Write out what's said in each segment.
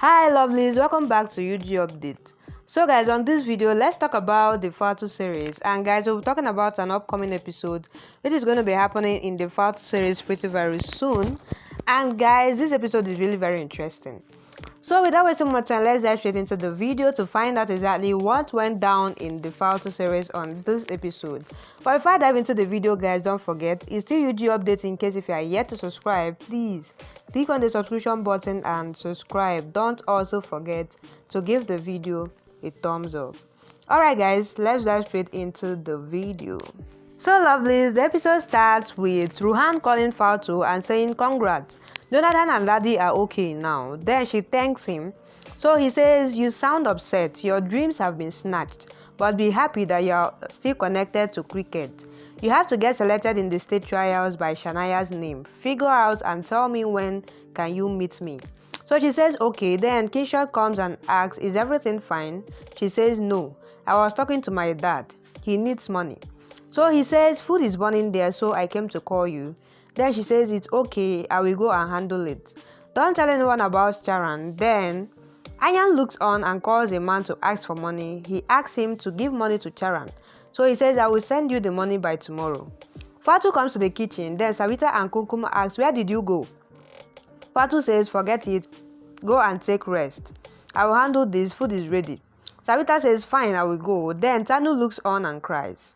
Hi lovelies, welcome back to UG Update. So guys, on this video, let's talk about the Faltu series. And guys, we'll be talking about an upcoming episode which is going to be happening in the Faltu series pretty very soon. And guys, this episode is really very interesting. So without wasting more time, let's dive straight into the video to find out exactly what went down in the Faltu series on this episode. But before I dive into the video, guys, don't forget, it's still UG Update. In case if you are yet to subscribe, please click on the subscription button and subscribe. Don't also forget to give the video a thumbs up. Alright guys, let's dive straight into the video. So lovelies, the episode starts with Ruhan calling Faltu and saying congrats. Jonathan and Daddy are okay now. Then she thanks him. So he says, you sound upset. Your dreams have been snatched. But be happy that you're still connected to cricket. You have to get selected in the state trials by Shanaya's name. Figure out and tell me when can you meet me. So she says, okay. Then Kishore comes and asks, is everything fine? She says, no. I was talking to my dad. He needs money. So he says, food is burning there, so I came to call you. Then she says, it's okay, I will go and handle it. Don't tell anyone about Charan. Then Ayaan looks on and calls a man to ask for money. He asks him to give money to Charan. So he says, I will send you the money by tomorrow. Faltu comes to the kitchen. Then Savita and Kumkum ask, where did you go? Faltu says, forget it. Go and take rest. I will handle this. Food is ready. Savita says, fine, I will go. Then Tanu looks on and cries.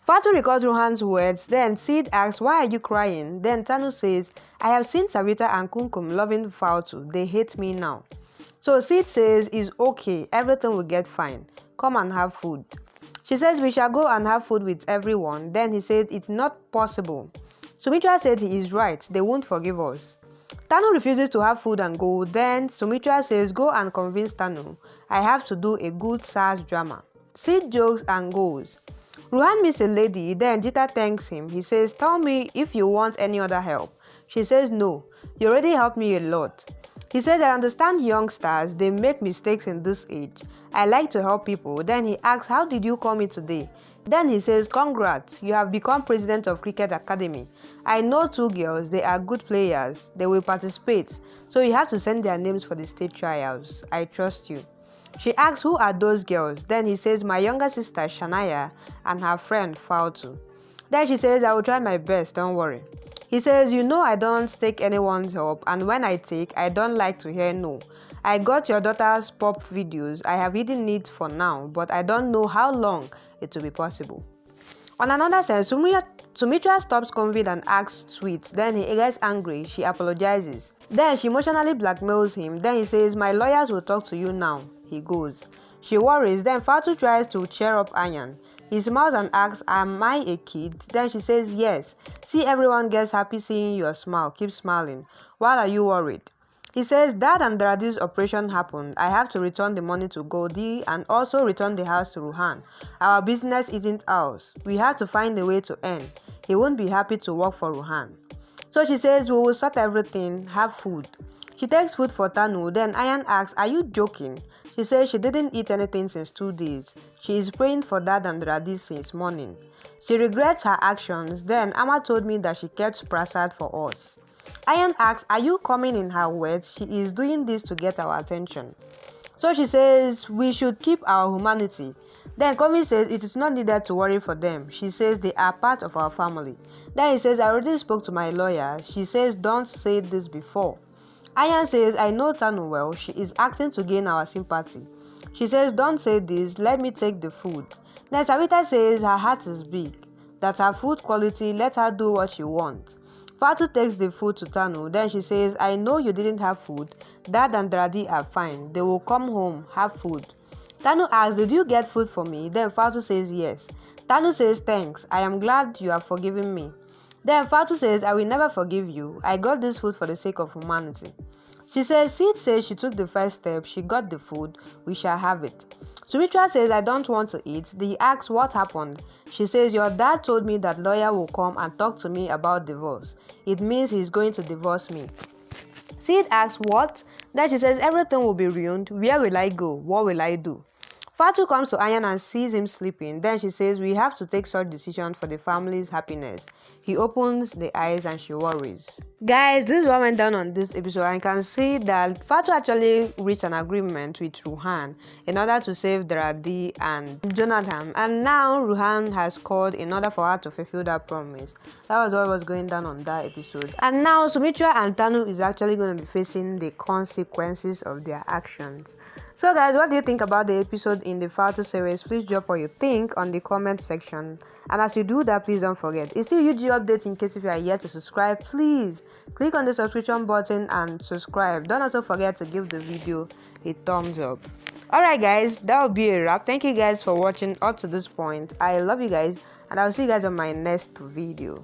Faltu records Ruhan's words. Then Sid asks, why are you crying? Then Tanu says, I have seen Savita and Kumkum loving Faltu. They hate me now. So Sid says, it's okay. Everything will get fine. Come and have food. She says, we shall go and have food with everyone. Then he said, it's not possible. Sumitra said he is right. They won't forgive us. Tanu refuses to have food and go. Then Sumitra says, go and convince Tanu. I have to do a good SARS drama. Sid jokes and goes. Ruhan meets a lady. Then Jita thanks him. He says, tell me if you want any other help. She says, no. You already helped me a lot. He says, I understand youngsters. They make mistakes in this age. I like to help people. Then he asks, how did you call me today? Then he says, congrats. You have become president of Cricket Academy. I know 2 girls. They are good players. They will participate. So you have to send their names for the state trials. I trust you. She asks, who are those girls? Then he says, my younger sister Shanaya and her friend Faltu. Then she says, I will try my best, don't worry. He says, you know I don't take anyone's help, and when I take, I don't like to hear no. I got your daughter's pop videos. I have hidden it for now, but I don't know how long it will be possible. On another sense, Sumitra stops Convid and asks Sweet. Then he gets angry. She apologizes. Then she emotionally blackmails him. Then he says, my lawyers will talk to you now. He goes. She worries. Then Faltu tries to cheer up Ayaan. He smiles and asks, am I a kid? Then she says, yes. See, everyone gets happy seeing your smile. Keep smiling. Why are you worried? He says, Dad and Daddy's operation happened. I have to return the money to Goldie and also return the house to Ruhan. Our business isn't ours. We have to find a way to earn. He won't be happy to work for Ruhan. So she says, we will sort everything. Have food. She takes food for Tanu. Then Ayaan asks, are you joking? She says she didn't eat anything since 2 days. She is praying for Dad and Radhi since morning. She regrets her actions. Then Amma told me that she kept Prasad for us. Ayaan asks, are you coming in her words? She is doing this to get our attention. So she says, we should keep our humanity. Then Komi says, it is not needed to worry for them. She says, they are part of our family. Then he says, I already spoke to my lawyer. She says, don't say this before. Ayaan says, I know Tanu well. She is acting to gain our sympathy. She says, don't say this. Let me take the food. Then Savita says her heart is big. That her food quality, let her do what she wants. Faltu takes the food to Tanu. Then she says, I know you didn't have food. Dad and Daddy are fine. They will come home, have food. Tanu asks, did you get food for me? Then Faltu says, yes. Tanu says, thanks. I am glad you have forgiven me. Then Faltu says, I will never forgive you. I got this food for the sake of humanity. She says, Sid says she took the first step. She got the food. We shall have it. Sumitra says, I don't want to eat. He asks, what happened? She says, your dad told me that lawyer will come and talk to me about divorce. It means he's going to divorce me. Sid asks, what? Then she says, everything will be ruined. Where will I go? What will I do? Faltu comes to Ayaan and sees him sleeping. Then she says, "We have to take such decision for the family's happiness." He opens the eyes and she worries. Guys, this is what went down on this episode. I can see that Faltu actually reached an agreement with Ruhan in order to save Dradi and Jonathan. And now Ruhan has called in order for her to fulfill that promise. That was what was going down on that episode. And now Sumitra and Tanu is actually going to be facing the consequences of their actions. So guys, what do you think about the episode in the Faltu series? Please drop what you think on the comment section. And as you do that, please don't forget, it's still UG updates. In case if you are yet to subscribe, please click on the subscription button and subscribe. Don't also forget to give the video a thumbs up. Alright guys, that will be a wrap. Thank you guys for watching up to this point. I love you guys and I'll see you guys on my next video.